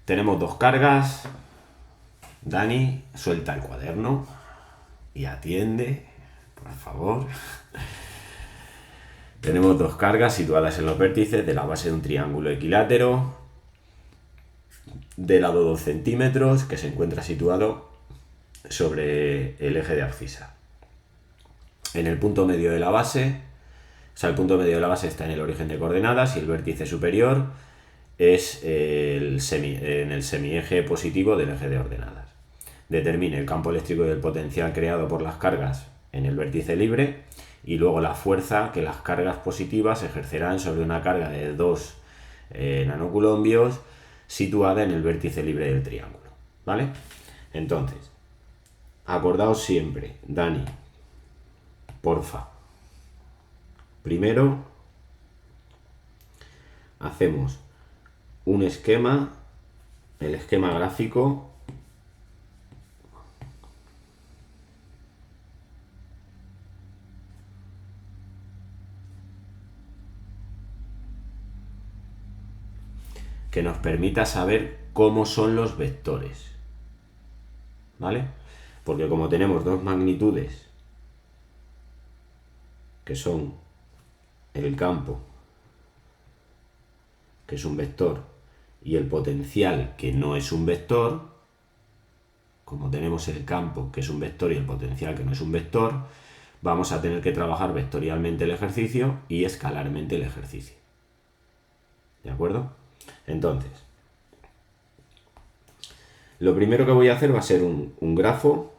Tenemos dos cargas. Dani, suelta el cuaderno y atiende, por favor. Tenemos dos cargas situadas en los vértices de la base de un triángulo equilátero de lado 2 centímetros que se encuentra situado sobre el eje de abscisa. En el punto medio de la base, el punto medio de la base está en el origen de coordenadas y el vértice superior es en el semieje positivo del eje de ordenadas. Determine el campo eléctrico y el potencial creado por las cargas en el vértice libre y luego la fuerza que las cargas positivas ejercerán sobre una carga de 2 nanocoulombios situada en el vértice libre del triángulo, ¿vale? Entonces, acordaos siempre, Dani, porfa. Primero, hacemos un esquema, el esquema gráfico que nos permita saber cómo son los vectores, ¿vale? Porque como tenemos dos magnitudes que son el campo, que es un vector, y el potencial, que no es un vector, como tenemos el campo, que es un vector, y el potencial, que no es un vector, vamos a tener que trabajar vectorialmente el ejercicio y escalarmente el ejercicio. ¿De acuerdo? Entonces, lo primero que voy a hacer va a ser un grafo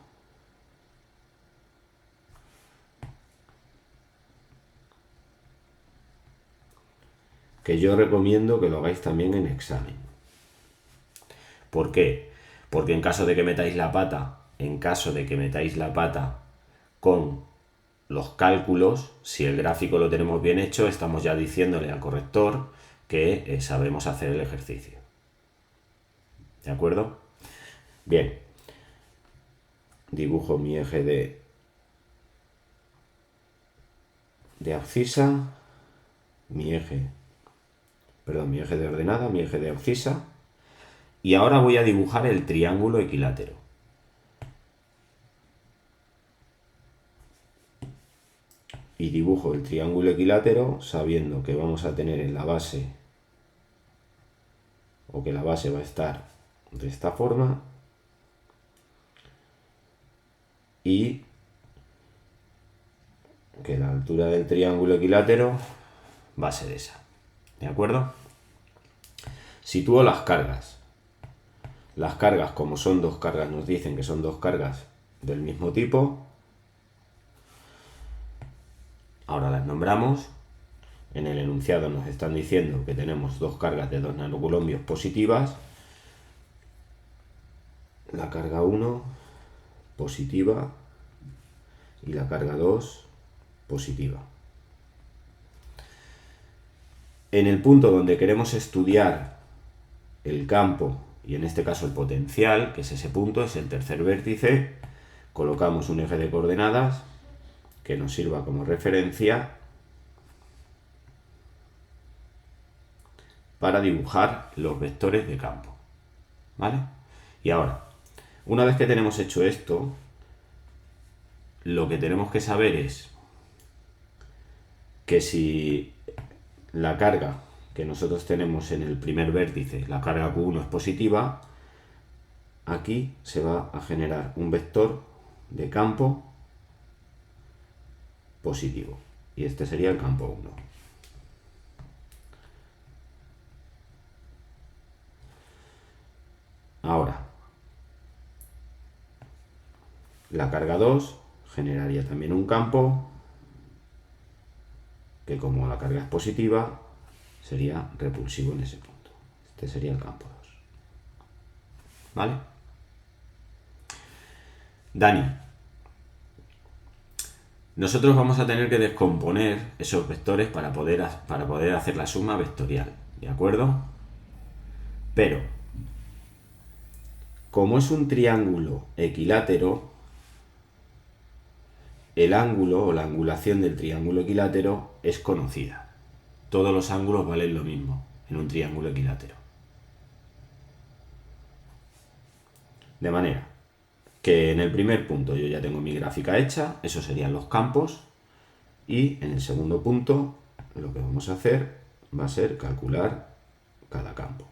que yo recomiendo que lo hagáis también en examen. ¿Por qué? Porque en caso de que metáis la pata con los cálculos, si el gráfico lo tenemos bien hecho, estamos ya diciéndole al corrector que sabemos hacer el ejercicio. ¿De acuerdo? Bien. Dibujo mi eje de abscisa, mi eje de ordenada, mi eje de abscisa, y ahora voy a dibujar el triángulo equilátero. Y dibujo el triángulo equilátero sabiendo que vamos a tener en la base, o que la base va a estar de esta forma, y que la altura del triángulo equilátero va a ser esa. ¿De acuerdo? Sitúo las cargas. Las cargas, como son dos cargas, nos dicen que son dos cargas del mismo tipo. Ahora las nombramos. En el enunciado nos están diciendo que tenemos dos cargas de 2 nanocoulombios positivas. La carga 1 positiva y la carga 2 positiva. En el punto donde queremos estudiar el campo y en este caso el potencial, que es ese punto, es el tercer vértice, colocamos un eje de coordenadas que nos sirva como referencia para dibujar los vectores de campo, ¿vale? Y ahora, una vez que tenemos hecho esto, lo que tenemos que saber es que si la carga que nosotros tenemos en el primer vértice, la carga Q1 es positiva, aquí se va a generar un vector de campo positivo. Y este sería el campo 1. Ahora, la carga 2 generaría también un campo que, como la carga es positiva, sería repulsivo en ese punto. Este sería el campo 2. ¿Vale? Dani, nosotros vamos a tener que descomponer esos vectores para poder hacer la suma vectorial, ¿de acuerdo? Pero, como es un triángulo equilátero, el ángulo o la angulación del triángulo equilátero es conocida. Todos los ángulos valen lo mismo en un triángulo equilátero. De manera que en el primer punto yo ya tengo mi gráfica hecha, esos serían los campos, y en el segundo punto lo que vamos a hacer va a ser calcular cada campo.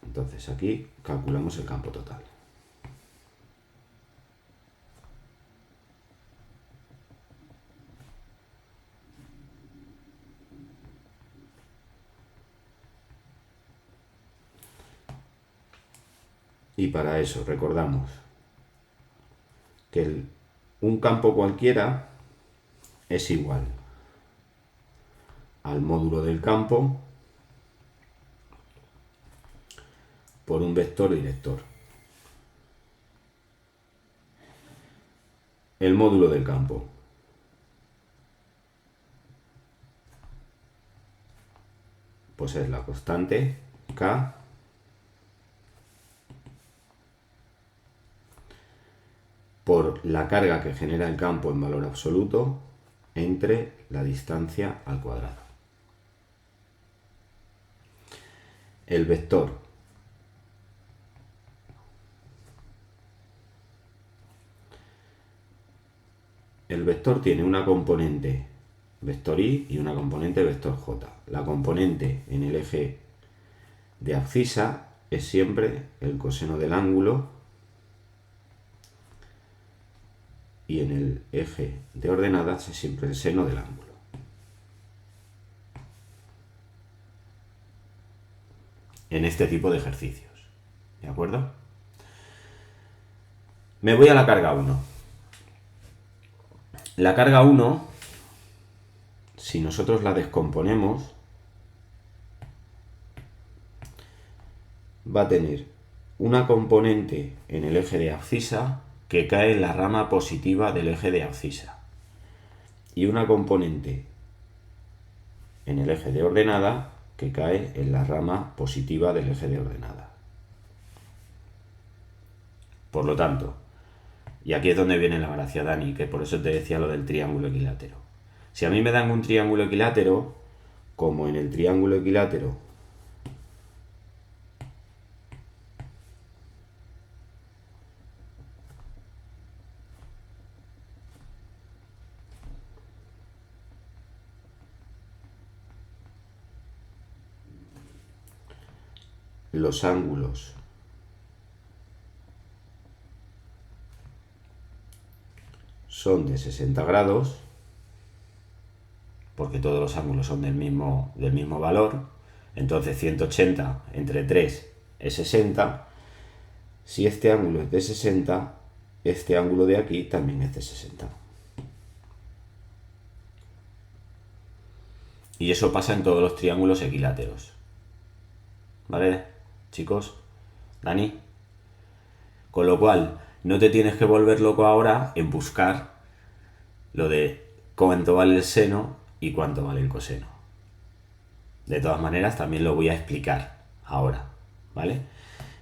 Entonces aquí calculamos el campo total. Y para eso recordamos que un campo cualquiera es igual al módulo del campo por un vector director. El módulo del campo pues es la constante K por la carga que genera el campo en valor absoluto entre la distancia al cuadrado. El vector tiene una componente vector y y una componente vector j. La componente en el eje de abscisa es siempre el coseno del ángulo y en el eje de ordenadas es siempre el seno del ángulo. En este tipo de ejercicios. ¿De acuerdo? Me voy a la carga 1. La carga 1, si nosotros la descomponemos, va a tener una componente en el eje de abscisa que cae en la rama positiva del eje de abscisa y una componente en el eje de ordenada que cae en la rama positiva del eje de ordenada. Por lo tanto, y aquí es donde viene la gracia, Dani, que por eso te decía lo del triángulo equilátero. Si a mí me dan un triángulo equilátero, como en el triángulo equilátero los ángulos son de 60 grados, porque todos los ángulos son del mismo valor, entonces 180 entre 3 es 60. Si este ángulo es de 60, este ángulo de aquí también es de 60. Y eso pasa en todos los triángulos equiláteros. ¿Vale, chicos? ¿Dani? Con lo cual, no te tienes que volver loco ahora en buscar lo de cuánto vale el seno y cuánto vale el coseno. De todas maneras, también lo voy a explicar ahora, ¿vale?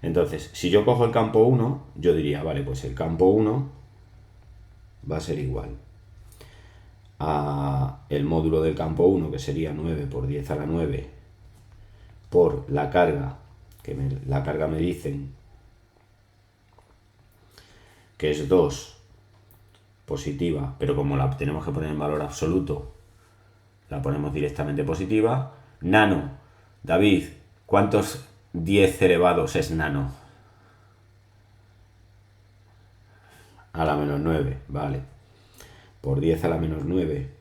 Entonces, si yo cojo el campo 1, yo diría, vale, pues el campo 1 va a ser igual a el módulo del campo 1, que sería 9 por 10 a la 9, por la carga, la carga me dicen que es 2 positiva, pero como la tenemos que poner en valor absoluto, la ponemos directamente positiva. Nano, David, ¿cuántos 10 elevados es nano? A la menos 9, vale. Por 10 a la menos 9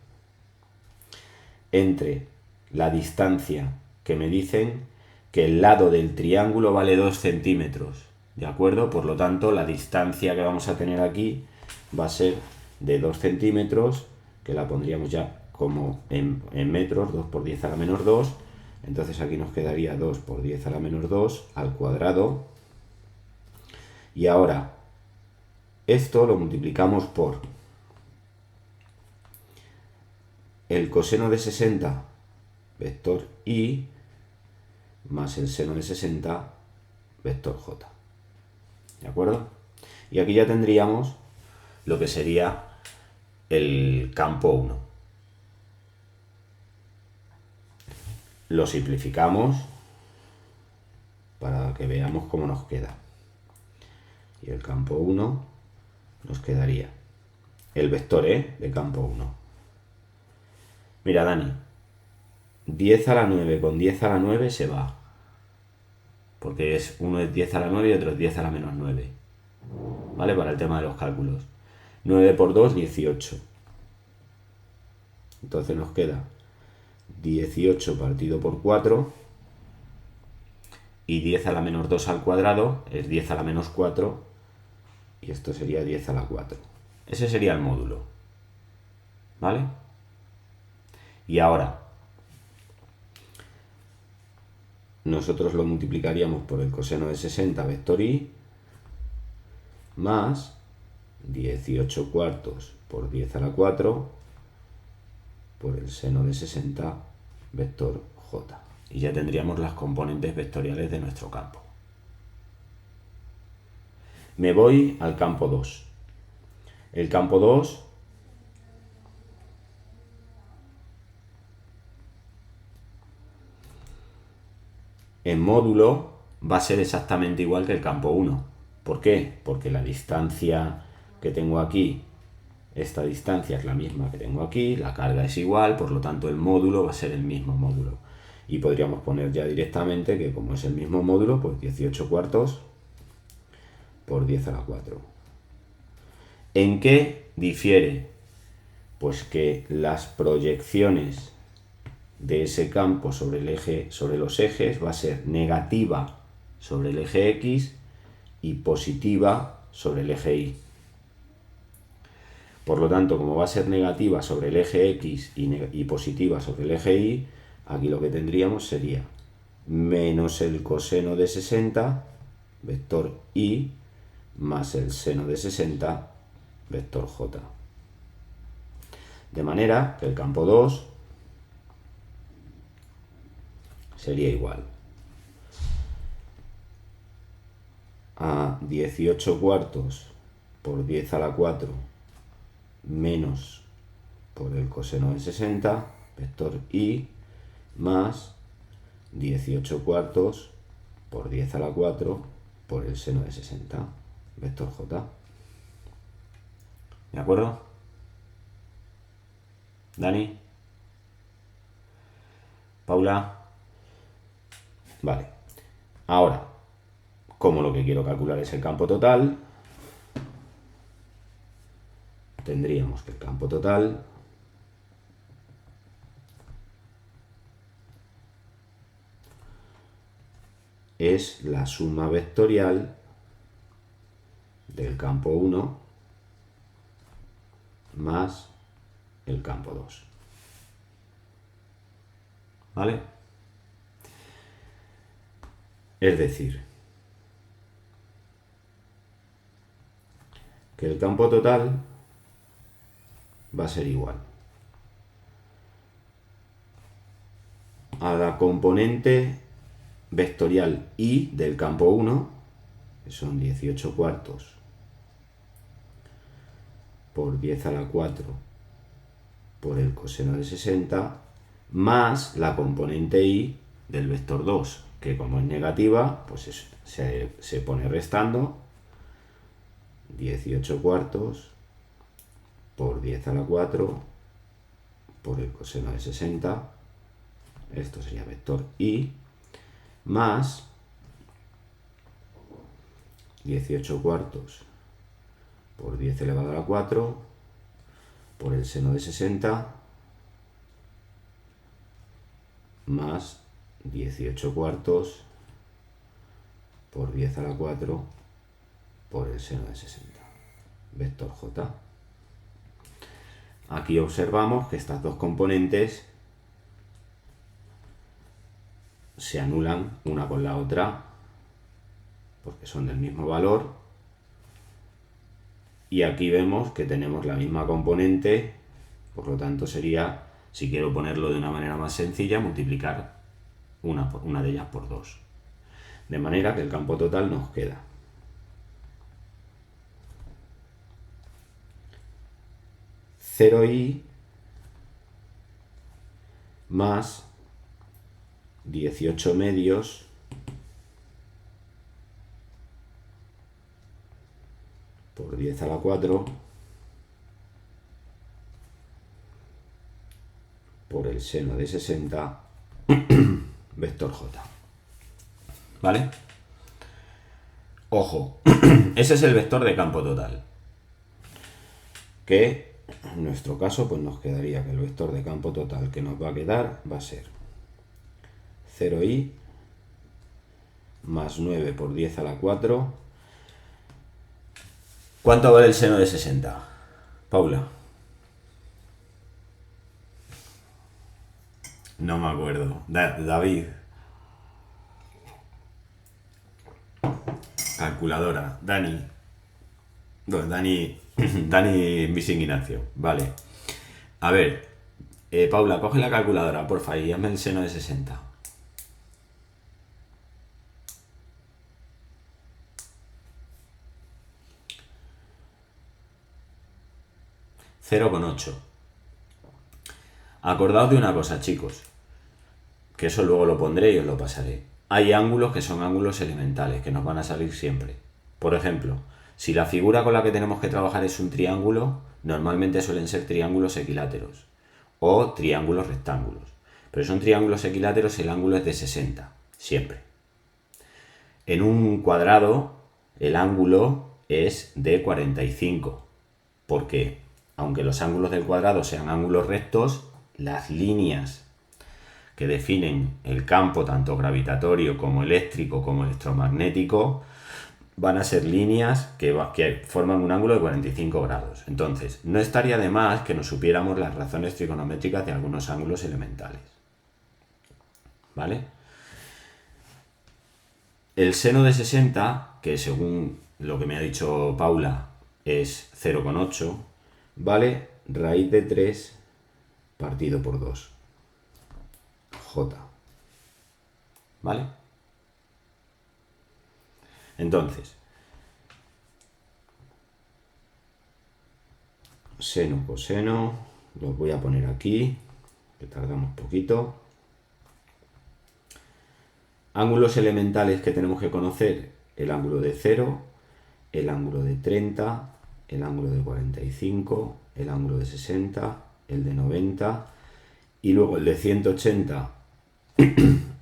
entre la distancia que me dicen que el lado del triángulo vale 2 centímetros, ¿de acuerdo? Por lo tanto, la distancia que vamos a tener aquí va a ser de 2 centímetros, que la pondríamos ya como en metros, 2 por 10 a la menos 2. Entonces aquí nos quedaría 2 por 10 a la menos 2 al cuadrado. Y ahora, esto lo multiplicamos por el coseno de 60, vector y, más el seno de 60, vector j. ¿De acuerdo? Y aquí ya tendríamos lo que sería el campo 1. Lo simplificamos para que veamos cómo nos queda. Y el campo 1 nos quedaría el vector de campo 1. Mira, Dani, 10 a la 9 con 10 a la 9 se va. Porque uno es 10 a la 9 y otro es 10 a la menos 9. ¿Vale? Para el tema de los cálculos. 9 por 2, 18. Entonces nos queda 18 partido por 4. Y 10 a la menos 2 al cuadrado es 10 a la menos 4. Y esto sería 10 a la 4. Ese sería el módulo. ¿Vale? Y ahora nosotros lo multiplicaríamos por el coseno de 60 vector i más 18 cuartos por 10 a la 4 por el seno de 60 vector j. Y ya tendríamos las componentes vectoriales de nuestro campo. Me voy al campo 2. El campo 2 en módulo va a ser exactamente igual que el campo 1. ¿Por qué? Porque la distancia que tengo aquí, esta distancia es la misma que tengo aquí, la carga es igual, por lo tanto el módulo va a ser el mismo módulo. Y podríamos poner ya directamente que como es el mismo módulo, pues 18 cuartos por 10 a la 4. ¿En qué difiere? Pues que las proyecciones de ese campo sobre el eje, sobre los ejes, va a ser negativa sobre el eje X y positiva sobre el eje Y. Por lo tanto, como va a ser negativa sobre el eje X y positiva sobre el eje Y, aquí lo que tendríamos sería menos el coseno de 60, vector Y, más el seno de 60, vector J. De manera que el campo 2 sería igual a 18 cuartos por 10 a la 4 menos por el coseno de 60, vector I, más 18 cuartos por 10 a la 4 por el seno de 60, vector J. ¿De acuerdo? ¿Dani? ¿Paula? Vale. Ahora, como lo que quiero calcular es el campo total, tendríamos que el campo total es la suma vectorial del campo 1 más el campo 2. ¿Vale? Es decir, que el campo total va a ser igual a la componente vectorial I del campo 1, que son 18 cuartos por 10 a la 4 por el coseno de 60, más la componente I del vector 2, que como es negativa, pues se pone restando 18 cuartos por 10 a la 4 por el coseno de 60, esto sería vector I, más 18 cuartos por 10 elevado a la 4 por el seno de 60 más 18 cuartos por 10 a la 4 por el seno de 60, vector J. Aquí observamos que estas dos componentes se anulan una con la otra porque son del mismo valor, y aquí vemos que tenemos la misma componente, por lo tanto sería, si quiero ponerlo de una manera más sencilla, multiplicar una de ellas por 2. De manera que el campo total nos queda (0i) más 18 medios 10 a la 4 por el seno de 60 vector j. ¿Vale? Ojo, ese es el vector de campo total. Que en nuestro caso pues nos quedaría que el vector de campo total que nos va a quedar va a ser 0i más 9 por 10 a la 4. ¿Cuánto vale el seno de 60? Paula. No me acuerdo. David. Calculadora. Dani. No, Dani Missing Ignacio. Vale. A ver. Paula, coge la calculadora, porfa, y hazme el seno de 60. (0,8). Acordaos de una cosa, chicos, que eso luego lo pondré y os lo pasaré. Hay ángulos que son ángulos elementales, que nos van a salir siempre. Por ejemplo, si la figura con la que tenemos que trabajar es un triángulo, normalmente suelen ser triángulos equiláteros o triángulos rectángulos. Pero son triángulos equiláteros, el ángulo es de 60, siempre. En un cuadrado, el ángulo es de 45, porque aunque los ángulos del cuadrado sean ángulos rectos, las líneas que definen el campo, tanto gravitatorio como eléctrico como electromagnético, van a ser líneas que forman un ángulo de 45 grados. Entonces, no estaría de más que nos supiéramos las razones trigonométricas de algunos ángulos elementales. ¿Vale? El seno de 60, que según lo que me ha dicho Paula es 0,8, vale raíz de 3 partido por 2. J. ¿Vale? Entonces, seno, coseno, los voy a poner aquí, que tardamos poquito. Ángulos elementales que tenemos que conocer: el ángulo de 0, el ángulo de 30, el ángulo de 45, el ángulo de 60, el de 90, y luego el de 180,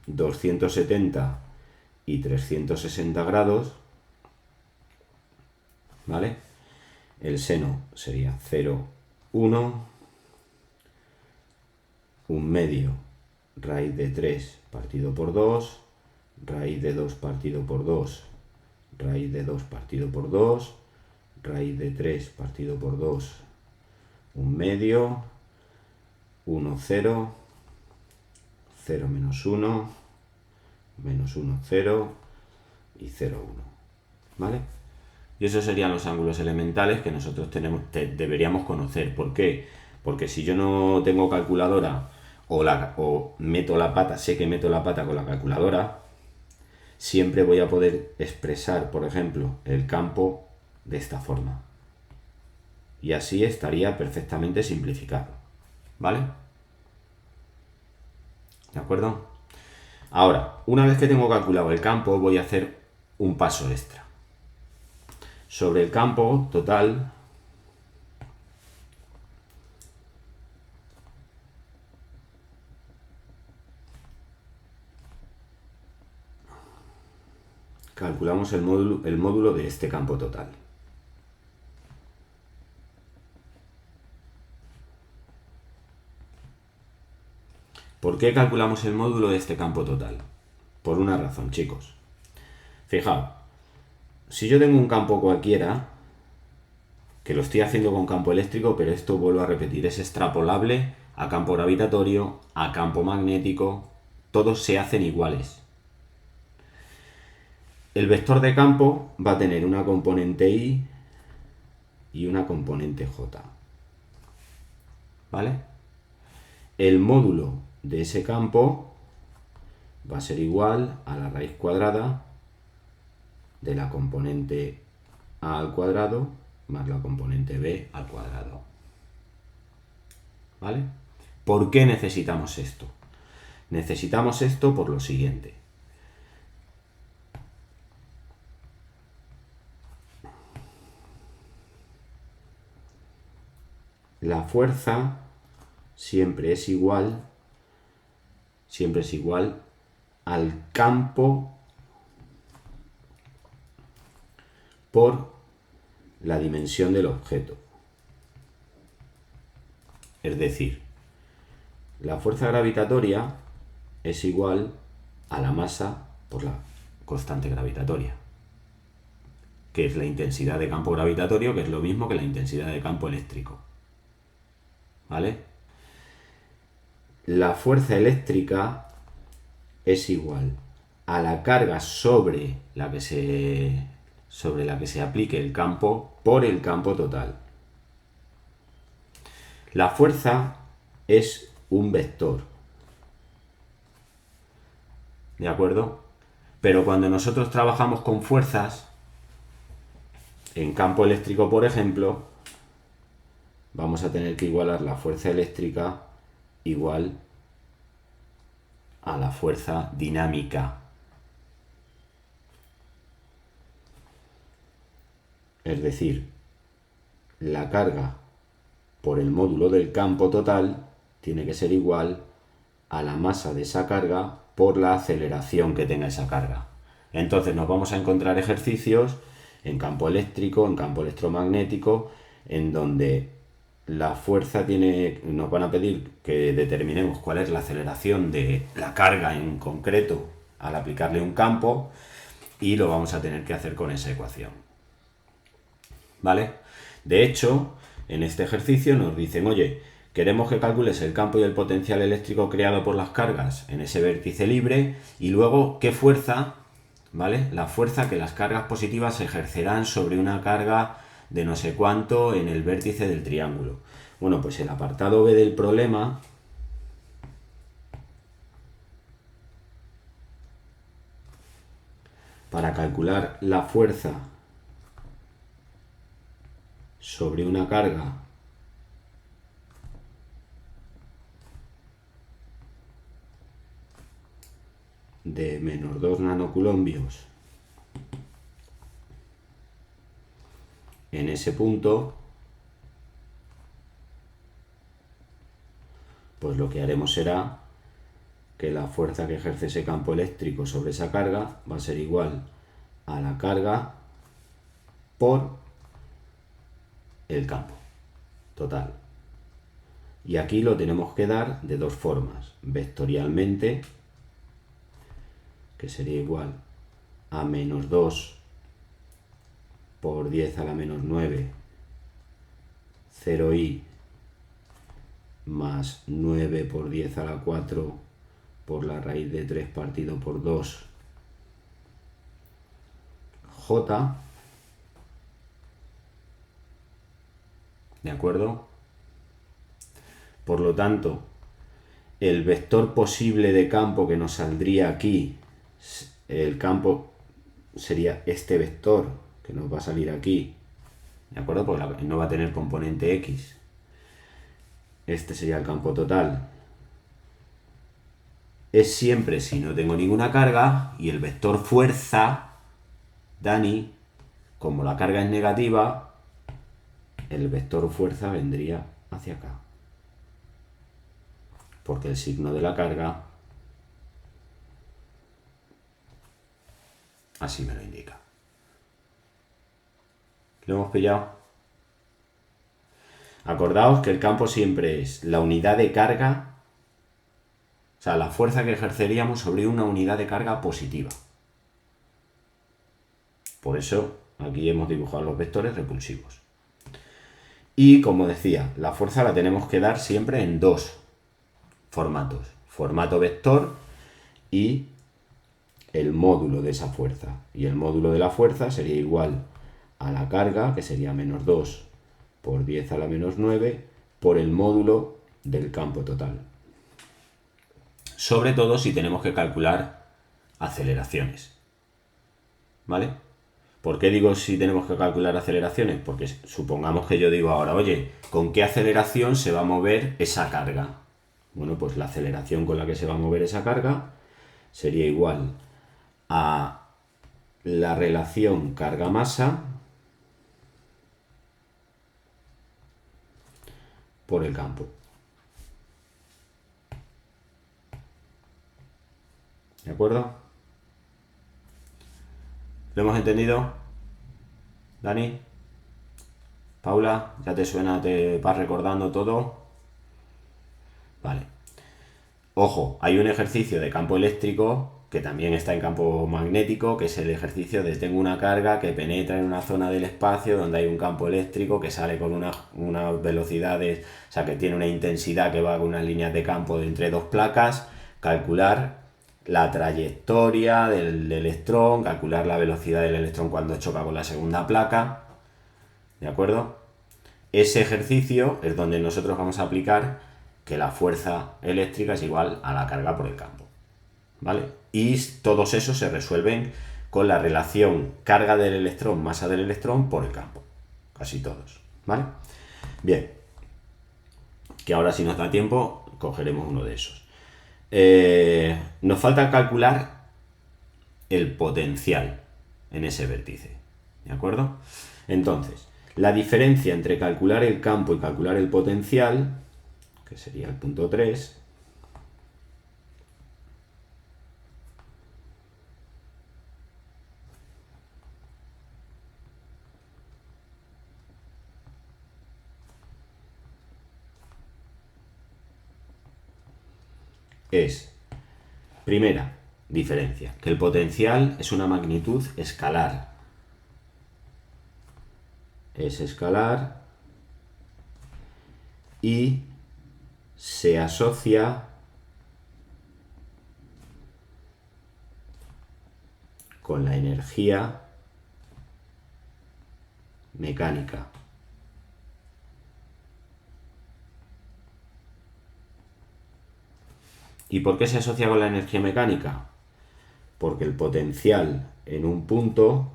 270 y 360 grados, ¿vale? El seno sería 0, 1, un medio, raíz de 3 partido por 2, raíz de 2 partido por 2, raíz de 2 partido por 2, raíz de 3 partido por 2, un medio, 1, 0, 0 menos 1, menos 1, 0 y 0, 1. ¿Vale? Y esos serían los ángulos elementales que nosotros deberíamos conocer. ¿Por qué? Porque si yo no tengo calculadora o meto la pata, sé que meto la pata con la calculadora, siempre voy a poder expresar, por ejemplo, el campo de esta forma. Y así estaría perfectamente simplificado. ¿Vale? ¿De acuerdo? Ahora, una vez que tengo calculado el campo, voy a hacer un paso extra. Sobre el campo total, calculamos el módulo de este campo total. ¿Por qué calculamos el módulo de este campo total? Por una razón, chicos. Fijaos, si yo tengo un campo cualquiera, que lo estoy haciendo con campo eléctrico, pero esto, vuelvo a repetir, es extrapolable a campo gravitatorio, a campo magnético, todos se hacen iguales. El vector de campo va a tener una componente I y una componente J. ¿Vale? El módulo de ese campo va a ser igual a la raíz cuadrada de la componente A al cuadrado más la componente B al cuadrado. ¿Vale? ¿Por qué necesitamos esto? Necesitamos esto por lo siguiente. la fuerza siempre es igual al campo por la dimensión del objeto. Es decir, la fuerza gravitatoria es igual a la masa por la constante gravitatoria, que es la intensidad de campo gravitatorio, que es lo mismo que la intensidad de campo eléctrico. ¿Vale? La fuerza eléctrica es igual a la carga sobre la que se aplique el campo por el campo total. La fuerza es un vector, ¿de acuerdo? Pero cuando nosotros trabajamos con fuerzas, en campo eléctrico, por ejemplo, vamos a tener que igualar la fuerza eléctrica igual a la fuerza dinámica. Es decir, la carga por el módulo del campo total tiene que ser igual a la masa de esa carga por la aceleración que tenga esa carga. Entonces nos vamos a encontrar ejercicios en campo eléctrico, en campo electromagnético, en donde la fuerza nos van a pedir que determinemos cuál es la aceleración de la carga en concreto al aplicarle un campo, y lo vamos a tener que hacer con esa ecuación. ¿Vale? De hecho, en este ejercicio nos dicen, oye, queremos que calcules el campo y el potencial eléctrico creado por las cargas en ese vértice libre, y luego qué fuerza, ¿vale? La fuerza que las cargas positivas ejercerán sobre una carga de no sé cuánto en el vértice del triángulo. Bueno, pues el apartado B del problema para calcular la fuerza sobre una carga de menos 2 nanocoulombios en ese punto, pues lo que haremos será que la fuerza que ejerce ese campo eléctrico sobre esa carga va a ser igual a la carga por el campo total. Y aquí lo tenemos que dar de dos formas: vectorialmente, que sería igual a menos 2 por 10 a la menos 9, 0i, más 9 por 10 a la 4 por la raíz de 3 partido por 2, j, ¿de acuerdo? Por lo tanto, el vector posible de campo que nos saldría aquí, el campo sería este vector que nos va a salir aquí, ¿de acuerdo? Porque no va a tener componente x. Este sería el campo total. Es siempre si no tengo ninguna carga, y el vector fuerza, Dani, como la carga es negativa, el vector fuerza vendría hacia acá, porque el signo de la carga así me lo indica. ¿Lo hemos pillado? Acordaos que el campo siempre es la unidad de carga, o sea, la fuerza que ejerceríamos sobre una unidad de carga positiva. Por eso aquí hemos dibujado los vectores repulsivos. Y como decía, la fuerza la tenemos que dar siempre en dos formatos: formato vector y el módulo de esa fuerza. Y el módulo de la fuerza sería igual a la carga, que sería menos 2 por 10 a la menos 9, por el módulo del campo total. Sobre todo si tenemos que calcular aceleraciones. ¿Vale? ¿Por qué digo si tenemos que calcular aceleraciones? Porque supongamos que yo digo ahora, oye, ¿con qué aceleración se va a mover esa carga? Bueno, pues la aceleración con la que se va a mover esa carga sería igual a la relación carga-masa por el campo. ¿De acuerdo? ¿Lo hemos entendido? ¿Dani? ¿Paula? ¿Ya te suena? ¿Te vas recordando todo? Vale. Ojo, hay un ejercicio de campo eléctrico que también está en campo magnético, que es el ejercicio de tengo una carga que penetra en una zona del espacio donde hay un campo eléctrico que sale con unas velocidades, o sea, que tiene una intensidad que va con unas líneas de campo de entre dos placas, calcular la trayectoria del electrón, calcular la velocidad del electrón cuando choca con la segunda placa, ¿de acuerdo? Ese ejercicio es donde nosotros vamos a aplicar que la fuerza eléctrica es igual a la carga por el campo, ¿vale? Y todos esos se resuelven con la relación carga del electrón, masa del electrón por el campo, casi todos, ¿vale? Bien, que ahora si nos da tiempo cogeremos uno de esos. Nos falta calcular el potencial en ese vértice, ¿de acuerdo? Entonces, la diferencia entre calcular el campo y calcular el potencial, que sería el punto 3, es, primera diferencia, que el potencial es una magnitud escalar. Es escalar y se asocia con la energía mecánica. ¿Y por qué se asocia con la energía mecánica? Porque el potencial en un punto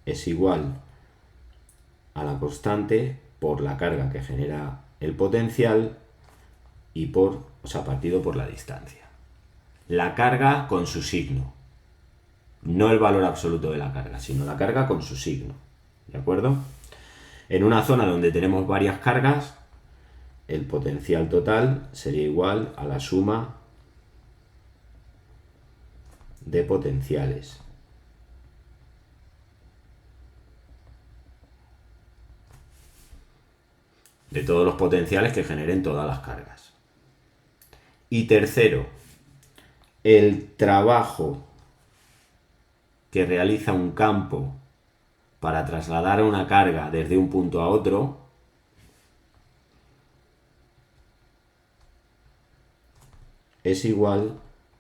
es igual a la constante por la carga que genera el potencial y partido por la distancia. La carga con su signo. No el valor absoluto de la carga, sino la carga con su signo. ¿De acuerdo? En una zona donde tenemos varias cargas, el potencial total sería igual a la suma de potenciales. De todos los potenciales que generen todas las cargas. Y tercero, el trabajo que realiza un campo para trasladar una carga desde un punto a otro es igual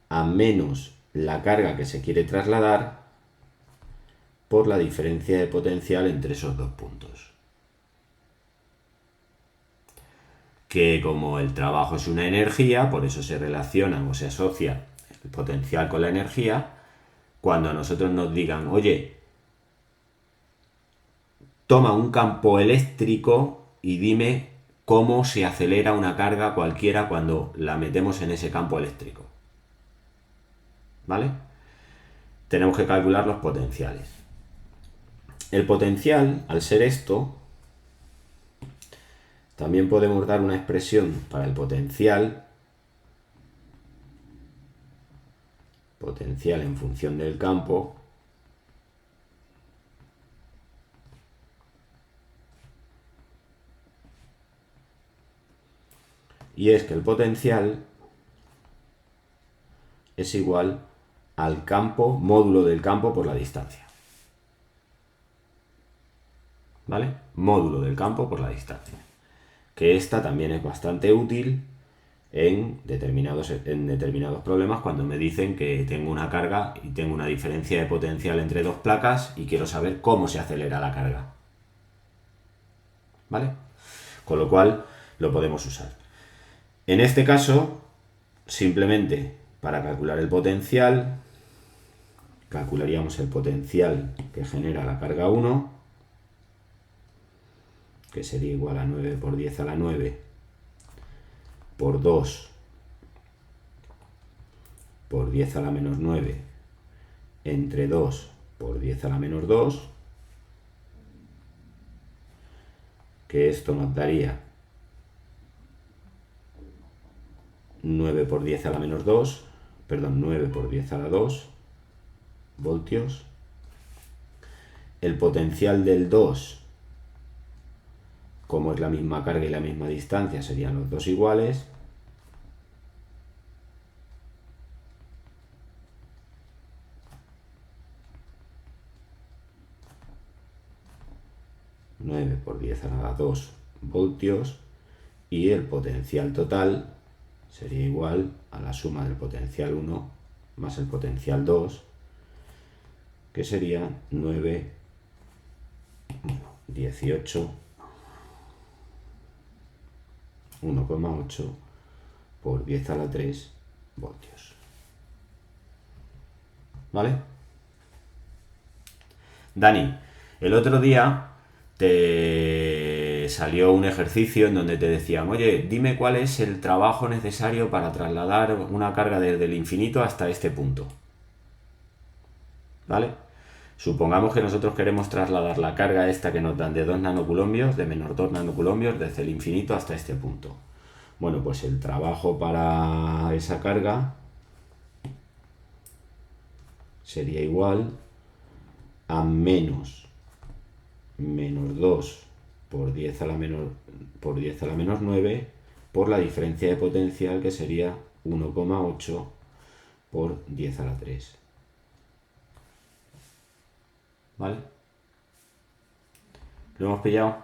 a menos la carga que se quiere trasladar por la diferencia de potencial entre esos dos puntos. Que como el trabajo es una energía, por eso se relaciona o se asocia el potencial con la energía, cuando a nosotros nos digan, oye, toma un campo eléctrico y dime cómo se acelera una carga cualquiera cuando la metemos en ese campo eléctrico. ¿Vale? Tenemos que calcular los potenciales. El potencial, al ser esto, también podemos dar una expresión para el potencial en función del campo, y es que el potencial es igual al campo, módulo del campo por la distancia. ¿Vale? Módulo del campo por la distancia. Que esta también es bastante útil en determinados problemas cuando me dicen que tengo una carga y tengo una diferencia de potencial entre dos placas y quiero saber cómo se acelera la carga. ¿Vale? Con lo cual lo podemos usar. En este caso, simplemente para calcular el potencial, calcularíamos el potencial que genera la carga 1, que sería igual a 9 por 10 a la 9 por 2 por 10 a la menos 9 entre 2 por 10 a la menos 2, que esto nos daría 9 por 10 a la menos 2, perdón, 9 por 10 a la 2 voltios. El potencial del 2, como es la misma carga y la misma distancia, serían los dos iguales. Por 10 a la 2 voltios, y el potencial total sería igual a la suma del potencial 1 más el potencial 2, que sería 9, 18, 1,8 por 10 a la 3 voltios. ¿Vale? Dani, el otro día te salió un ejercicio en donde te decían, oye, dime cuál es el trabajo necesario para trasladar una carga desde el infinito hasta este punto. ¿Vale? Supongamos que nosotros queremos trasladar la carga esta que nos dan de 2 nanoculombios, de menos 2 nanoculombios, desde el infinito hasta este punto. Bueno, pues el trabajo para esa carga sería igual a menos 2 por 10 a la menos 9 por la diferencia de potencial, que sería 1,8 por 10 a la 3. ¿Vale? ¿Lo hemos pillado?